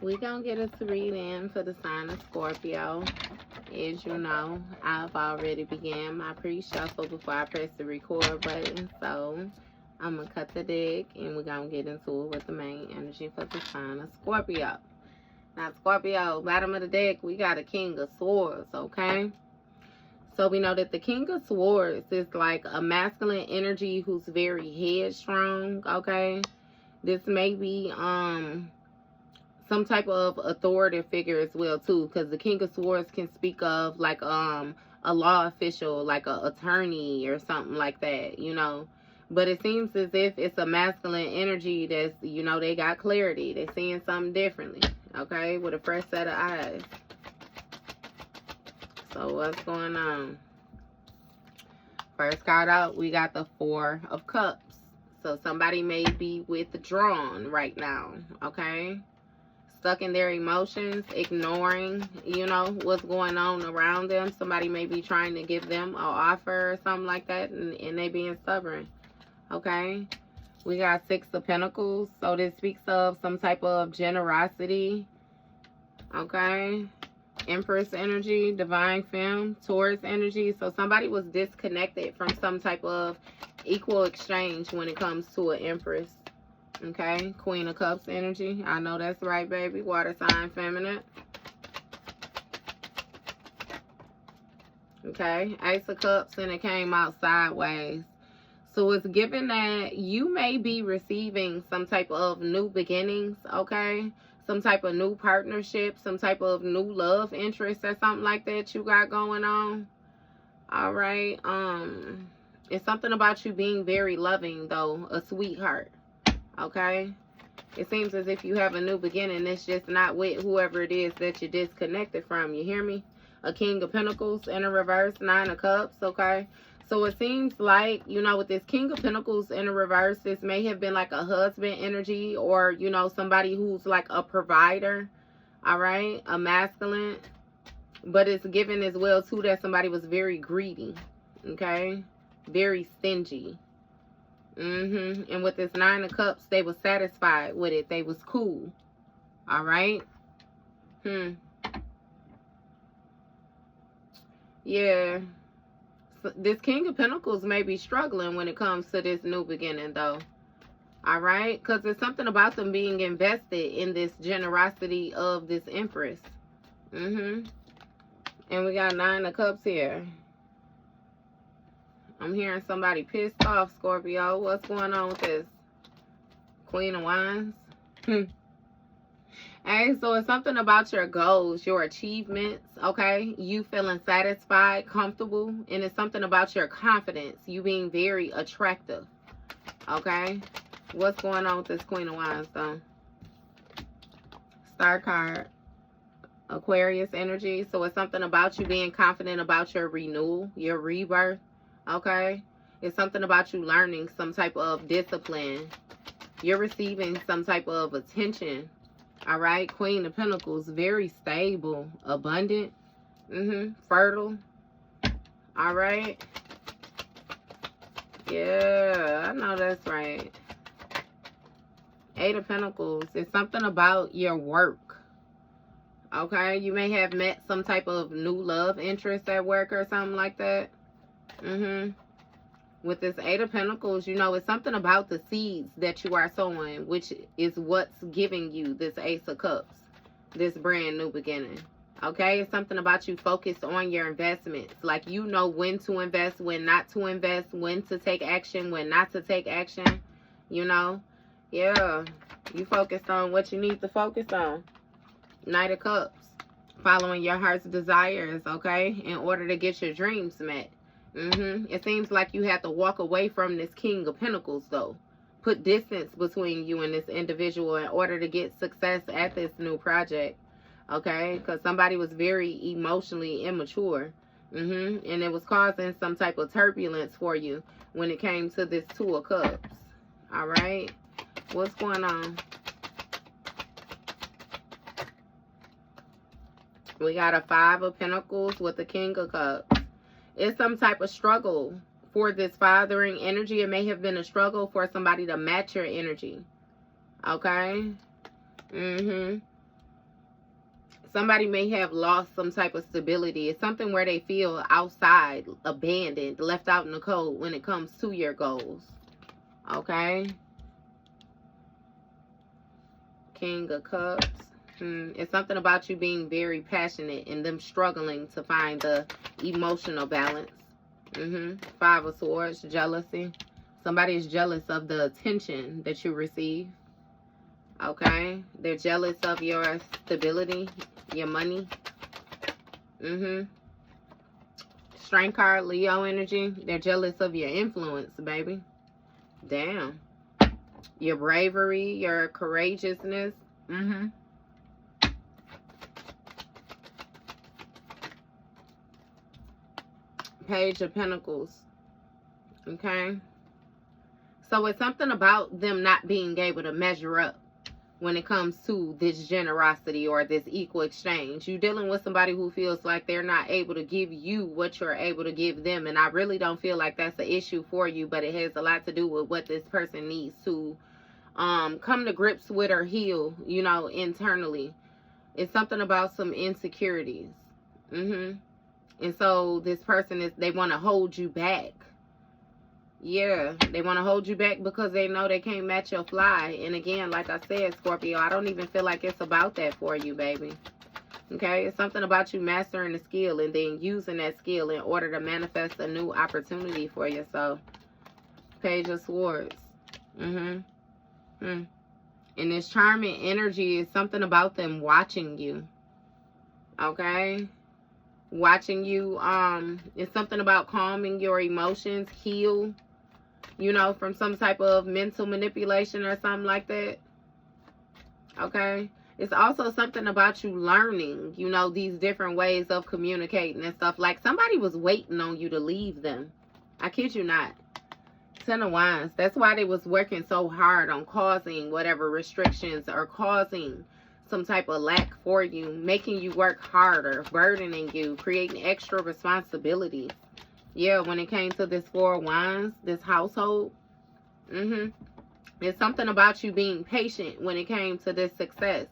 We gonna get us to read in for the sign of Scorpio. As you know, I've already began my pre-shuffle before I press the record button. So I'm gonna cut the deck and we're gonna get into it with the main energy for the sign of Scorpio. Now, Scorpio, bottom of the deck, we got a King of Swords, okay? So we know that the King of Swords is like a masculine energy who's very headstrong, okay? This may be some type of authoritative figure as well too, because the King of Swords can speak of like a law official, like a attorney or something like that, you know. But it seems as if it's a masculine energy that's, you know, they got clarity, they're seeing something differently, okay, with a fresh set of eyes. So what's going on? First card out, we got the Four of Cups. So somebody may be withdrawn right now, okay? Stuck in their emotions, ignoring, you know, what's going on around them. Somebody may be trying to give them an offer or something like that, and they being stubborn, okay? We got Six of Pentacles. So this speaks of some type of generosity, okay? Empress energy, Divine Femme, Taurus energy. So somebody was disconnected from some type of equal exchange when it comes to an Empress. Okay, Queen of Cups energy. I know that's right, baby. Water sign, feminine. Okay, Ace of Cups, and it came out sideways. So it's given that you may be receiving some type of new beginnings, okay? Some type of new partnership, some type of new love interest or something like that you got going on. All right. It's something about you being very loving, though, a sweetheart. Okay, it seems as if you have a new beginning. It's just not with whoever it is that you're disconnected from. You hear me? A King of Pentacles in a reverse, Nine of Cups. Okay, so it seems like, you know, with this King of Pentacles in a reverse, this may have been like a husband energy, or, you know, somebody who's like a provider. All right, a masculine. But it's given as well too that somebody was very greedy. Okay, very stingy. And with this Nine of Cups, they were satisfied with it. They was cool. All right. Yeah. So this King of Pentacles may be struggling when it comes to this new beginning, though. All right. Because there's something about them being invested in this generosity of this Empress. And we got Nine of Cups here. I'm hearing somebody pissed off, Scorpio. What's going on with this? Queen of Wands. Hey, so it's something about your goals, your achievements, okay? You feeling satisfied, comfortable, and it's something about your confidence, you being very attractive, okay? What's going on with this Queen of Wands, though? Star card. Aquarius energy. So it's something about you being confident about your renewal, your rebirth. Okay, it's something about you learning some type of discipline. You're receiving some type of attention. All right, Queen of Pentacles, very stable, abundant, fertile. All right, yeah, I know that's right. Eight of Pentacles, it's something about your work. Okay, you may have met some type of new love interest at work or something like that. With this Eight of Pentacles, you know, it's something about the seeds that you are sowing, which is what's giving you this Ace of Cups, this brand new beginning. Okay, it's something about you focused on your investments. Like, you know when to invest, when not to invest, when to take action, when not to take action, you know. Yeah, you focused on what you need to focus on. Knight of Cups, following your heart's desires, okay, in order to get your dreams met. It seems like you have to walk away from this King of Pentacles, though. Put distance between you and this individual in order to get success at this new project, okay? Because somebody was very emotionally immature, and it was causing some type of turbulence for you when it came to this Two of Cups, all right? What's going on? We got a Five of Pentacles with the King of Cups. It's some type of struggle for this fathering energy. It may have been a struggle for somebody to match your energy. Okay? Somebody may have lost some type of stability. It's something where they feel outside, abandoned, left out in the cold when it comes to your goals. Okay? King of Cups. It's something about you being very passionate and them struggling to find the emotional balance. Five of Swords, jealousy. Somebody is jealous of the attention that you receive. Okay? They're jealous of your stability, your money. Strength card, Leo energy. They're jealous of your influence, baby. Damn. Your bravery, your courageousness. Page of Pentacles. Okay? So it's something about them not being able to measure up when it comes to this generosity or this equal exchange. You're dealing with somebody who feels like they're not able to give you what you're able to give them. And I really don't feel like that's an issue for you, but it has a lot to do with what this person needs to come to grips with or heal, you know, internally. It's something about some insecurities. And so this person they want to hold you back. Yeah, they want to hold you back because they know they can't match your fly. And again, like I said, Scorpio, I don't even feel like it's about that for you, baby. Okay, it's something about you mastering the skill and then using that skill in order to manifest a new opportunity for yourself. Page of Swords. And this charming energy is something about them watching you. Okay? Watching you. It's something about calming your emotions, heal, you know, from some type of mental manipulation or something like that. Okay? It's also something about you learning, you know, these different ways of communicating and stuff. Like somebody was waiting on you to leave them. I kid you not. Ten of Wands. That's why they was working so hard on causing whatever restrictions or causing some type of lack for you, making you work harder, burdening you, creating extra responsibilities. Yeah, when it came to this Four of Wands, this household, it's something about you being patient when it came to this success.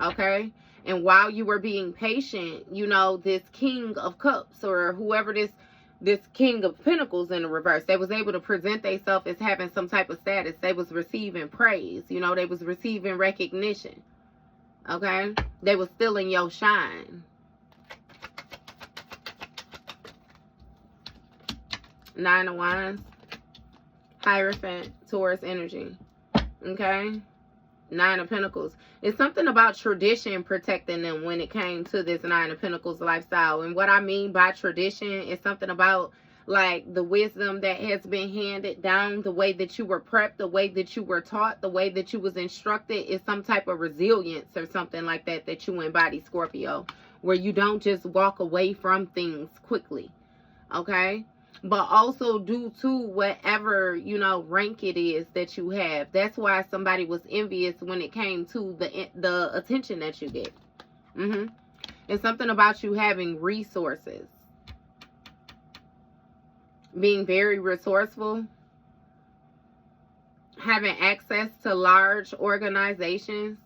Okay? And while you were being patient, you know, this King of Cups or whoever this King of Pentacles in the reverse, they was able to present themselves as having some type of status. They was receiving praise. You know, they was receiving recognition. Okay? They was still in your shine. Nine of Wands. Hierophant, Taurus energy. Okay? Nine of Pentacles. It's something about tradition protecting them when it came to this Nine of Pentacles lifestyle. And what I mean by tradition is something about like the wisdom that has been handed down, the way that you were prepped, the way that you were taught, the way that you was instructed is some type of resilience or something like that that you embody, Scorpio, where you don't just walk away from things quickly. Okay? But also due to whatever, you know, rank it is that you have. That's why somebody was envious when it came to the attention that you get. It's something about you having resources. Being very resourceful. Having access to large organizations.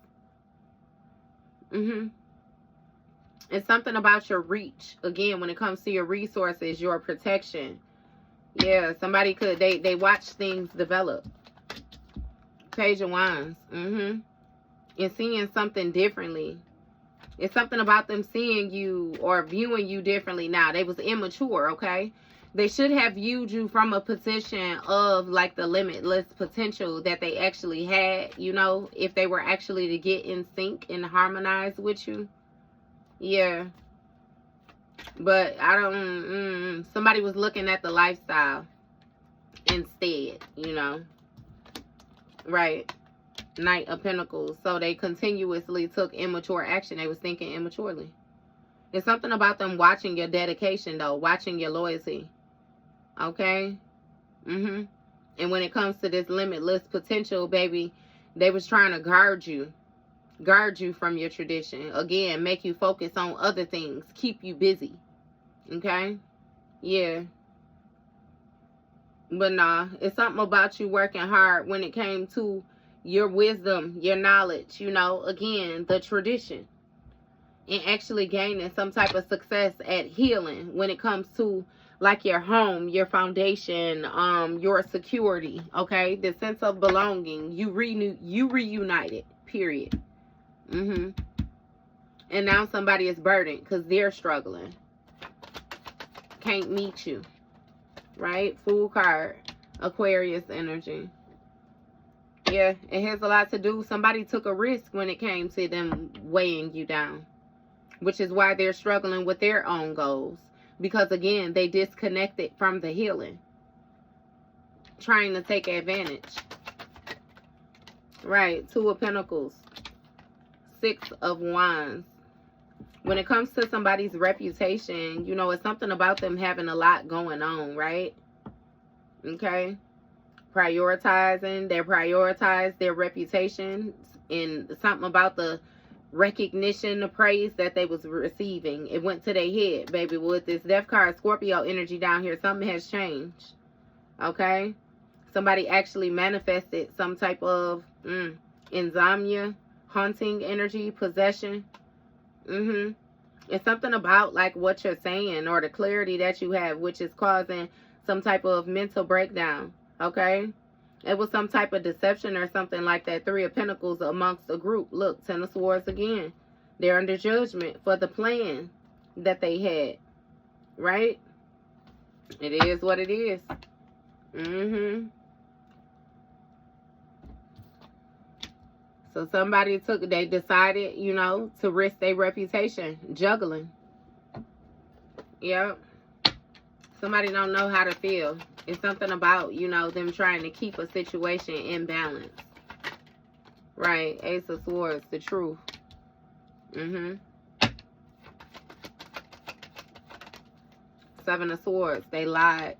It's something about your reach. Again, when it comes to your resources, your protection. Yeah, somebody could, they watch things develop. Page of Wands. And seeing something differently. It's something about them seeing you or viewing you differently now. They was immature, okay? They should have viewed you from a position of like the limitless potential that they actually had, you know, if they were actually to get in sync and harmonize with you. Yeah. But I don't, somebody was looking at the lifestyle instead, you know. Right. Knight of Pentacles. So they continuously took immature action. They was thinking immaturely. It's something about them watching your dedication, though. Watching your loyalty. Okay? And when it comes to this limitless potential, baby, they was trying to guard you. Guard you from your tradition. Again, make you focus on other things. Keep you busy. Okay? Yeah. But nah, it's something about you working hard when it came to your wisdom, your knowledge, you know, again, the tradition. and actually gaining some type of success at healing when it comes to like your home, your foundation, your security, okay? The sense of belonging. You reunited, period. And now somebody is burdened because they're struggling. Can't meet you, right? Fool card, Aquarius energy. Yeah, it has a lot to do. Somebody took a risk when it came to them weighing you down, which is why they're struggling with their own goals. Because, again, they disconnected from the healing, trying to take advantage. Right, Two of Pentacles, Six of Wands. When it comes to somebody's reputation, you know, it's something about them having a lot going on, right? Okay? They prioritize their reputation, and something about the recognition, the praise that they was receiving, it went to their head, baby. With this Death card, Scorpio energy down here, something has changed. Okay? Somebody actually manifested some type of insomnia, haunting energy, possession. It's something about like what you're saying or the clarity that you have, which is causing some type of mental breakdown. Okay, it was some type of deception or something like that. Three of Pentacles amongst a group. Look, Ten of Swords again. They're under judgment for the plan that they had. Right? It is what it is. So somebody they decided, you know, to risk their reputation. Juggling. Yep. Somebody don't know how to feel. It's something about, you know, them trying to keep a situation in balance. Right. Ace of Swords, the truth. Seven of Swords, they lied.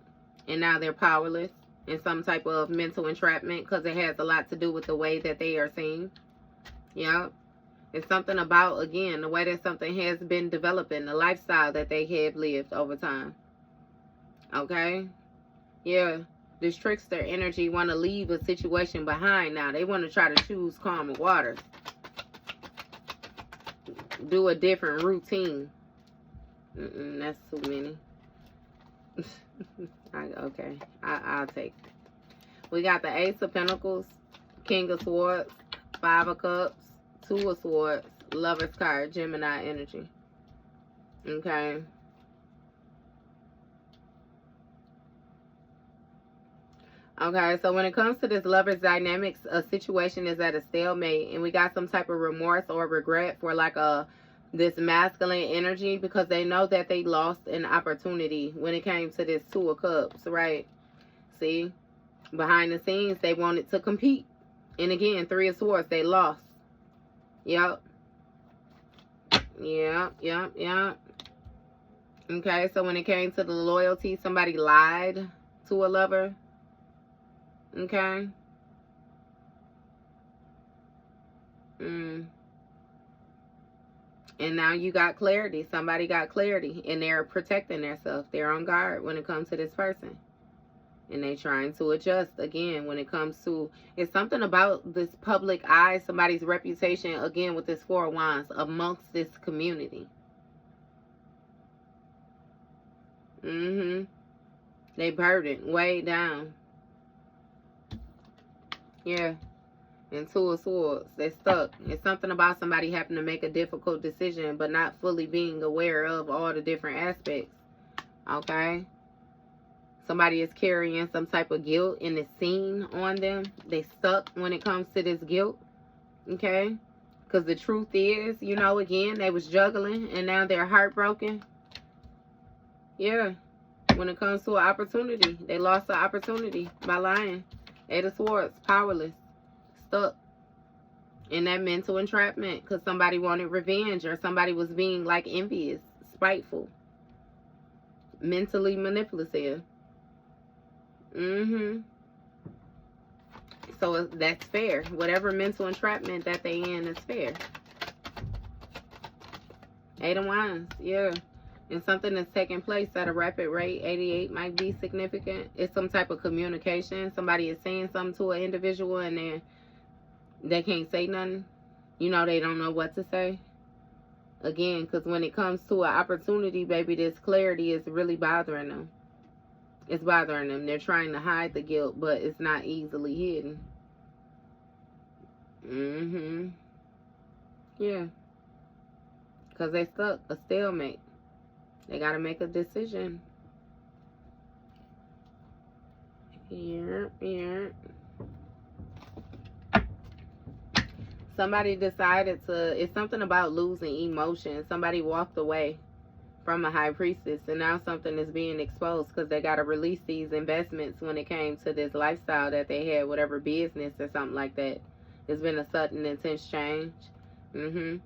And now they're powerless in some type of mental entrapment because it has a lot to do with the way that they are seen. Yep. It's something about, again, the way that something has been developing, the lifestyle that they have lived over time. Okay? Yeah, this trickster energy want to leave a situation behind now. They want to try to choose calmer waters. Do a different routine. That's too many. Okay, I'll take it. We got the Ace of Pentacles, King of Swords, Five of Cups, Two of Swords, Lover's card, Gemini energy. Okay. Okay, so when it comes to this Lover's dynamics, a situation is at a stalemate, and we got some type of remorse or regret for like this masculine energy because they know that they lost an opportunity when it came to this Two of Cups, right? See, behind the scenes, they wanted to compete. And again, Three of Swords, they lost. Yep. Okay, so when it came to the loyalty, somebody lied to a lover. Okay. And now you got clarity. Somebody got clarity. And they're protecting themselves. They're on guard when it comes to this person. And they're trying to adjust again when it comes to... It's something about this public eye, somebody's reputation, again, with this Four of Wands, amongst this community. They burdened way down. Yeah. And Two of Swords, they're stuck. It's something about somebody having to make a difficult decision, but not fully being aware of all the different aspects. Okay? Somebody is carrying some type of guilt in the scene on them. They stuck when it comes to this guilt. Okay? Because the truth is, you know, again, they was juggling and now they're heartbroken. Yeah. When it comes to an opportunity, they lost the opportunity by lying. Eight of Swords, powerless, stuck in that mental entrapment because somebody wanted revenge or somebody was being like envious, spiteful, mentally manipulative. So that's fair. Whatever mental entrapment that they in is fair. Eight of Wands, yeah. And something that's taking place at a rapid rate, 88 might be significant. It's some type of communication. Somebody is saying something to an individual and they can't say nothing. You know, they don't know what to say. Again, because when it comes to an opportunity, baby, this clarity is really bothering them. It's bothering them. They're trying to hide the guilt, but it's not easily hidden. Yeah. Because they stuck. A stalemate. They got to make a decision. Here. Somebody decided to, it's something about losing emotion. Somebody walked away from a high priestess, and now something is being exposed because they got to release these investments when it came to this lifestyle that they had, whatever business or something like that. It's been a sudden, intense change. And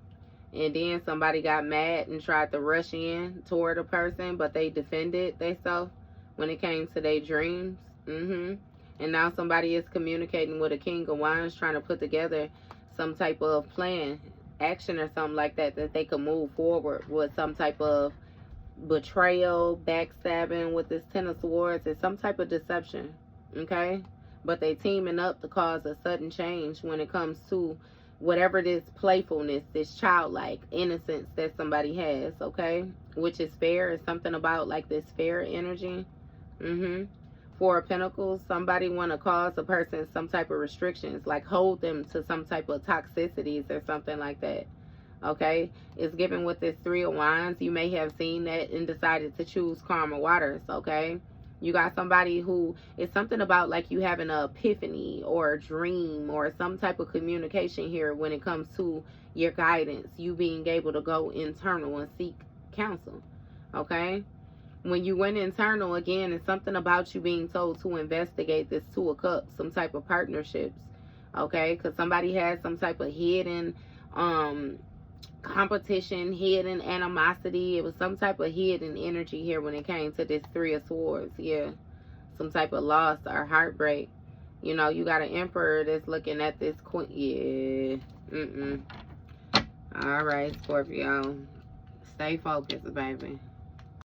then somebody got mad and tried to rush in toward a person, but they defended themselves when it came to their dreams. And now somebody is communicating with a King of Wands, trying to put together some type of plan, action or something like that, that they could move forward with some type of betrayal, backstabbing with this Ten of Swords. It's some type of deception, okay? But they teaming up to cause a sudden change when it comes to whatever this playfulness, this childlike innocence that somebody has, okay? Which is fair. It's something about like this fair energy. Four of Pentacles, somebody want to cause a person some type of restrictions, like hold them to some type of toxicities or something like that. Okay, it's given with this Three of Wands. You may have seen that and decided to choose calmer waters. Okay, you got somebody who is something about like you having an epiphany or a dream or some type of communication here when it comes to your guidance, you being able to go internal and seek counsel. Okay, when you went internal, again, it's something about you being told to investigate this Two of Cups, some type of partnerships. Okay, because somebody has some type of hidden competition, hidden animosity. It was some type of hidden energy here when it came to this Three of Swords. Yeah, some type of loss or heartbreak. You know, you got an Emperor that's looking at this Queen. Yeah. All right, Scorpio, stay focused, baby.